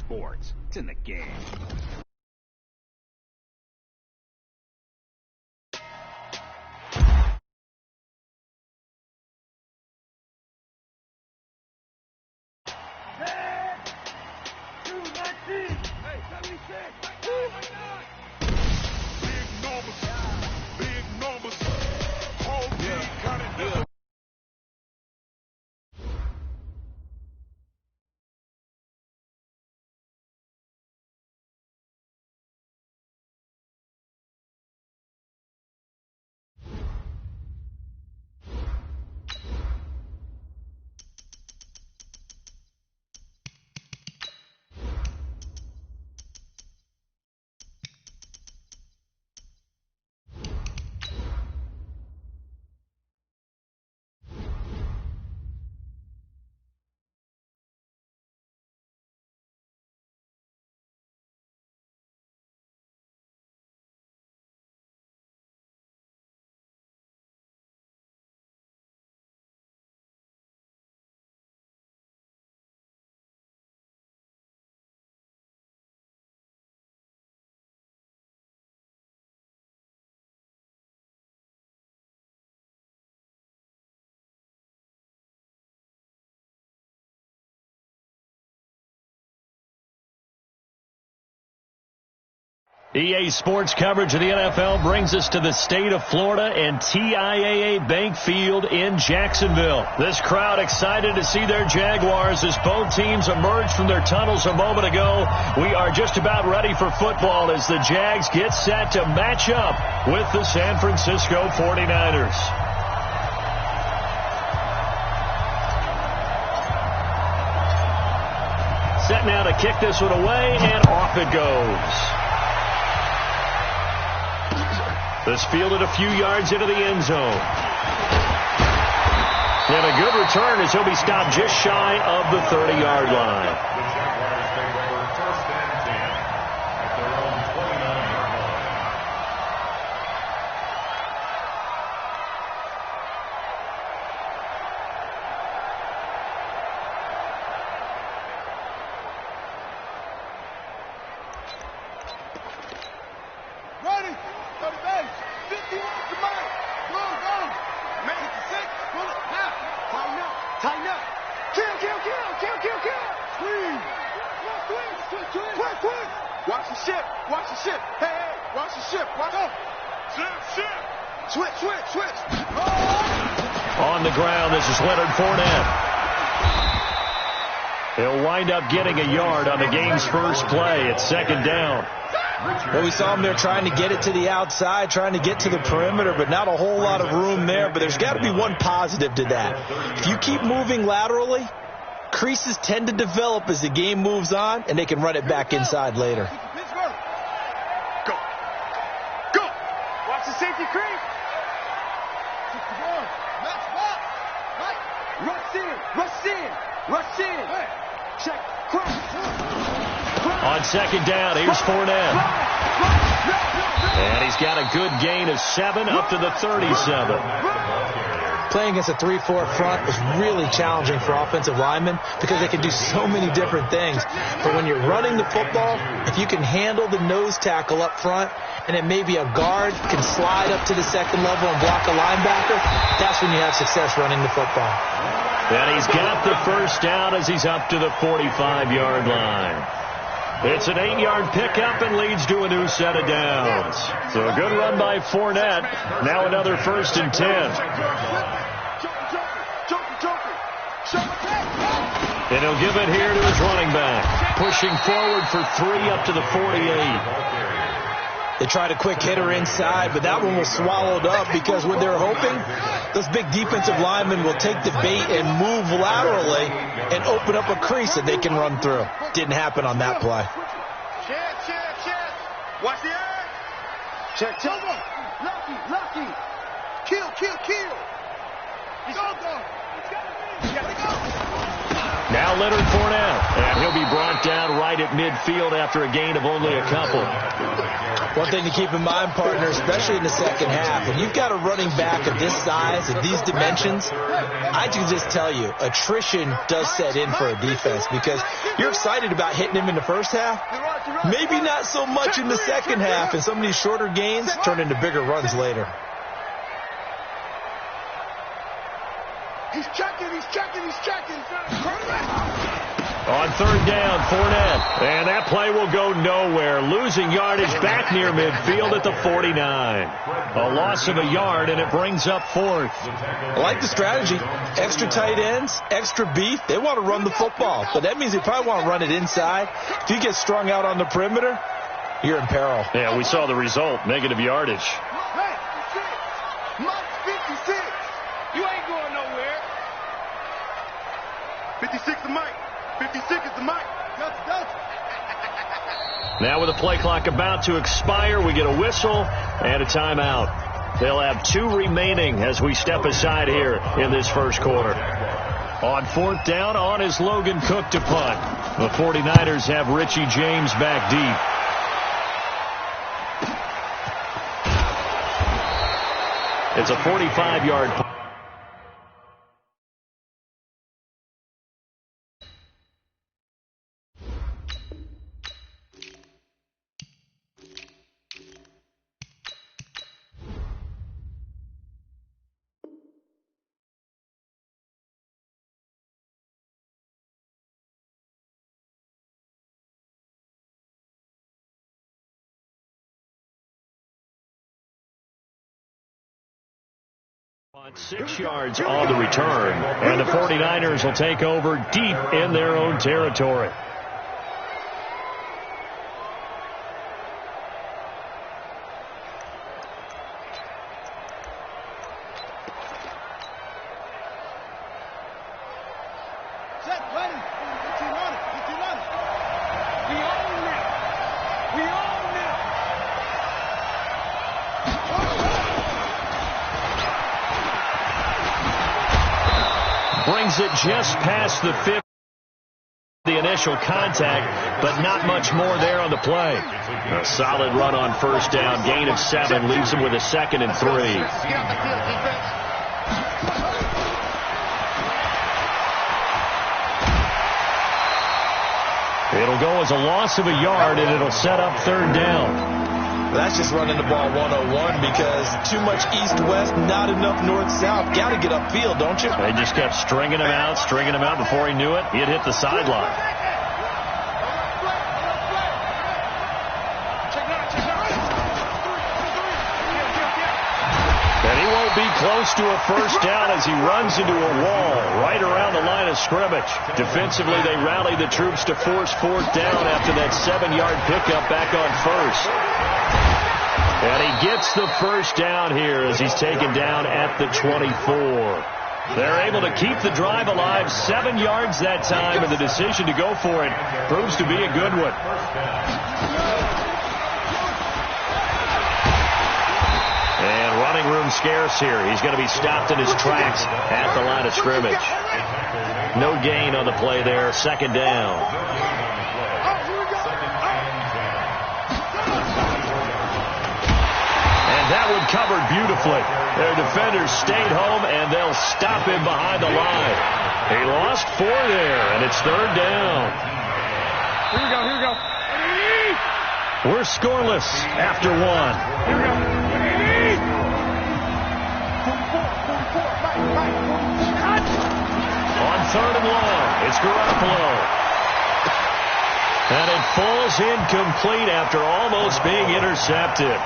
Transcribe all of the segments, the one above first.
sports. It's in the game. EA Sports coverage of the NFL brings us to the state of Florida and TIAA Bank Field in Jacksonville. This crowd excited to see their Jaguars as both teams emerged from their tunnels a moment ago. We are just about ready for football as the Jags get set to match up with the San Francisco 49ers. Set now to kick this one away, and off it goes. This fielded a few yards into the end zone. And a good return as he'll be stopped just shy of the 30-yard line. The Jaguars take over first and 10 at their own 29-yard line. Ready, 30 base, 50 yards to mine. Go, go. Make it to 6, pull it, now. Tighten up. Kill. Squeeze. Quick. Watch the ship. Hey, watch the ship. Watch out. Ship. Switch. Oh. On the ground, this is Leonard Fournette. He'll wind up getting a yard on the game's first play. It's second down. Well, we saw him there trying to get it to the outside, trying to get to the perimeter, but not a whole lot of room there. But there's got to be one positive to that. If you keep moving laterally, creases tend to develop as the game moves on, and they can run it back inside later. Go. Watch the safety creep. Next spot. Right. Rush in. Check. On second down, here's Fournette. And he's got a good gain of 7 up to the 37. Playing against a 3-4 front is really challenging for offensive linemen because they can do so many different things. But when you're running the football, if you can handle the nose tackle up front and then maybe a guard can slide up to the second level and block a linebacker, that's when you have success running the football. And he's got the first down as he's up to the 45-yard line. It's an 8-yard pickup and leads to a new set of downs. So a good run by Fournette. Now another 1st and 10. And he'll give it here to his running back. Pushing forward for 3 up to the 48. They tried a quick hitter inside, but that one was swallowed up because what they're hoping, those big defensive linemen will take the bait and move laterally and open up a crease that they can run through. Didn't happen on that play. Check. Watch the edge. Check. Lucky. Kill. He's all gone. He's got to go. Now Leonard Fournette, and he'll be brought down right at midfield after a gain of only a couple. One thing to keep in mind, partner, especially in the second half, when you've got a running back of this size, of these dimensions, I can just tell you, attrition does set in for a defense because you're excited about hitting him in the first half. Maybe not so much in the second half, and some of these shorter gains turn into bigger runs later. He's checking. On third down, Fournette. And that play will go nowhere. Losing yardage back near midfield at the 49. A loss of a yard, and it brings up fourth. I like the strategy. Extra tight ends, extra beef. They want to run the football, but that means they probably want to run it inside. If you get strung out on the perimeter, you're in peril. Yeah, we saw the result. Negative yardage. Hey, 56. Mike, 56. You ain't going nowhere. 56 is Mike. 56 is the mic. Now with the play clock about to expire, we get a whistle and a timeout. They'll have 2 remaining as we step aside here in this first quarter. On fourth down, on is Logan Cook to punt. The 49ers have Richie James back deep. It's a 45-yard punt. On 6 yards on the return, and the 49ers will take over deep in their own territory. Set, ready. 1500. We own it. Brings it just past the 50. The initial contact, but not much more there on the play. A solid run on first down. Gain of 7 leaves him with a 2nd and 3. It'll go as a loss of a yard, and it'll set up third down. That's just running the ball 101 because too much east-west, not enough north-south. Got to get upfield, don't you? They just kept stringing him out. Before he knew it, he'd hit the sideline. And he won't be close to a first down as he runs into a wall right around the line of scrimmage. Defensively, they rally the troops to force fourth down after that 7-yard pickup back on first. And he gets the first down here as he's taken down at the 24. They're able to keep the drive alive, 7 yards that time, and the decision to go for it proves to be a good one. And running room scarce here. He's going to be stopped in his tracks at the line of scrimmage. No gain on the play there, second down. That one covered beautifully. Their defenders stayed home, and they'll stop him behind the line. He lost 4 there, and it's third down. Here we go. We're scoreless after 1. Here we go. 44. On third and long, it's Garoppolo. And it falls incomplete after almost being intercepted.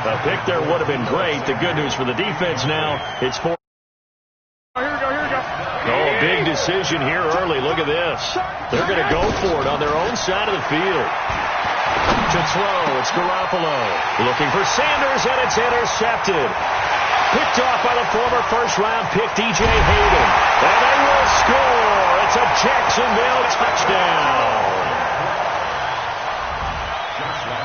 A pick there would have been great. The good news for the defense now, it's 4. Here we go. Oh, a big decision here early. Look at this. They're going to go for it on their own side of the field. To throw, it's Garoppolo. Looking for Sanders, and it's intercepted. Picked off by the former first-round pick, DJ Hayden. And they will score. It's a Jacksonville touchdown.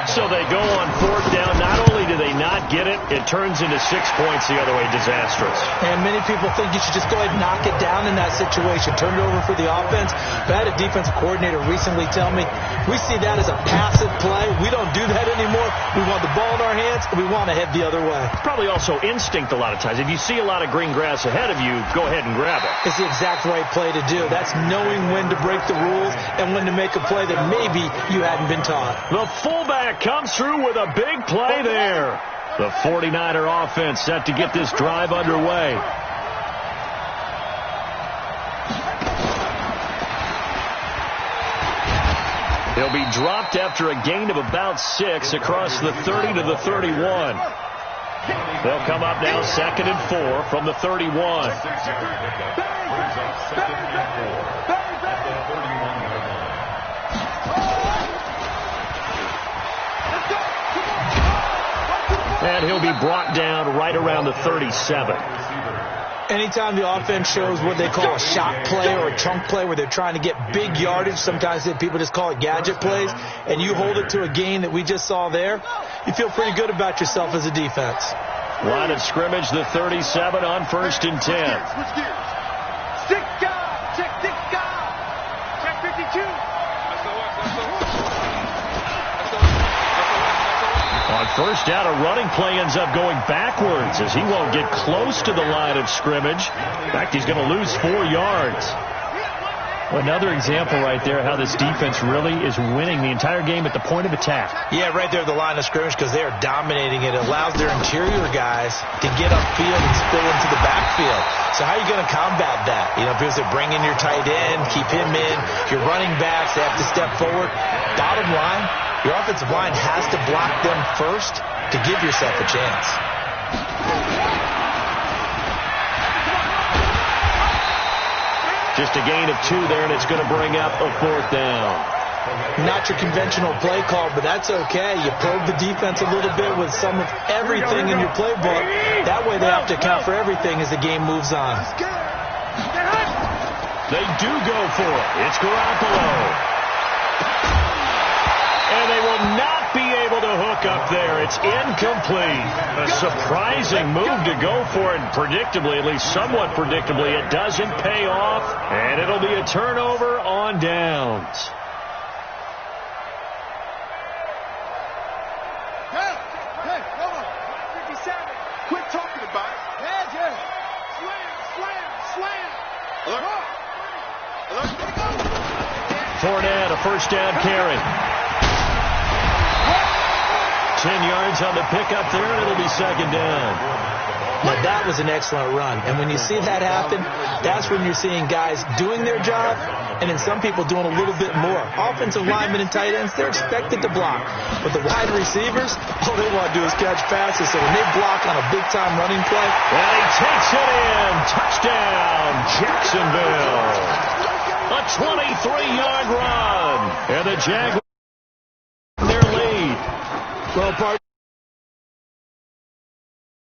So they go on fourth down, not only do they not get it, it turns into 6 points the other way. Disastrous. And many people think you should just go ahead and knock it down in that situation. Turn it over for the offense. But I had a defensive coordinator recently tell me, we see that as a passive play. We don't do that anymore. We want the ball in our hands, and we want to head the other way. Probably also instinct a lot of times. If you see a lot of green grass ahead of you, go ahead and grab it. It's the exact right play to do. That's knowing when to break the rules and when to make a play that maybe you hadn't been taught. The fullback comes through with a big play there. The 49er offense set to get this drive underway. He'll be dropped after a gain of about 6 across the 30 to the 31. They'll come up now 2nd and 4 from the 31. And he'll be brought down right around the 37. Anytime the offense shows what they call a shot play or a chunk play where they're trying to get big yardage, sometimes people just call it gadget plays, and you hold it to a gain that we just saw there, you feel pretty good about yourself as a defense. Line of scrimmage, the 37 on 1st and 10. Switch gears. Stick guy. Check stick guy. Check 52. On 1st down, a running play ends up going backwards as he won't get close to the line of scrimmage. In fact, he's going to lose 4 yards. Another example right there how this defense really is winning the entire game at the point of attack. Yeah, right there at the line of scrimmage because they are dominating it. It allows their interior guys to get upfield and spill into the backfield. So how are you going to combat that? You know, because they bring in your tight end, keep him in. Your running backs, they have to step forward. Bottom line, your offensive line has to block them first to give yourself a chance. Just a gain of 2 there, and it's going to bring up a 4th down. Not your conventional play call, but that's okay. You probe the defense a little bit with some of everything in your playbook. That way they have to account for everything as the game moves on. They do go for it. It's Garoppolo. And they will not be able to hook up there. It's incomplete. A surprising move to go for it. Predictably, at least somewhat predictably, it doesn't pay off. And it'll be a turnover on downs. Hey, hold on. 57. Quit talking about it. Yeah. Slam. Alert. Fournette, a 1st down carry. 10 yards on the pickup there, and it'll be 2nd down. Now, that was an excellent run. And when you see that happen, that's when you're seeing guys doing their job and then some people doing a little bit more. Offensive linemen and tight ends, they're expected to block. But the wide receivers, all they want to do is catch passes. So when they block on a big-time running play. And he takes it in. Touchdown, Jacksonville. A 23-yard run. And the Jaguars in their lead. Well,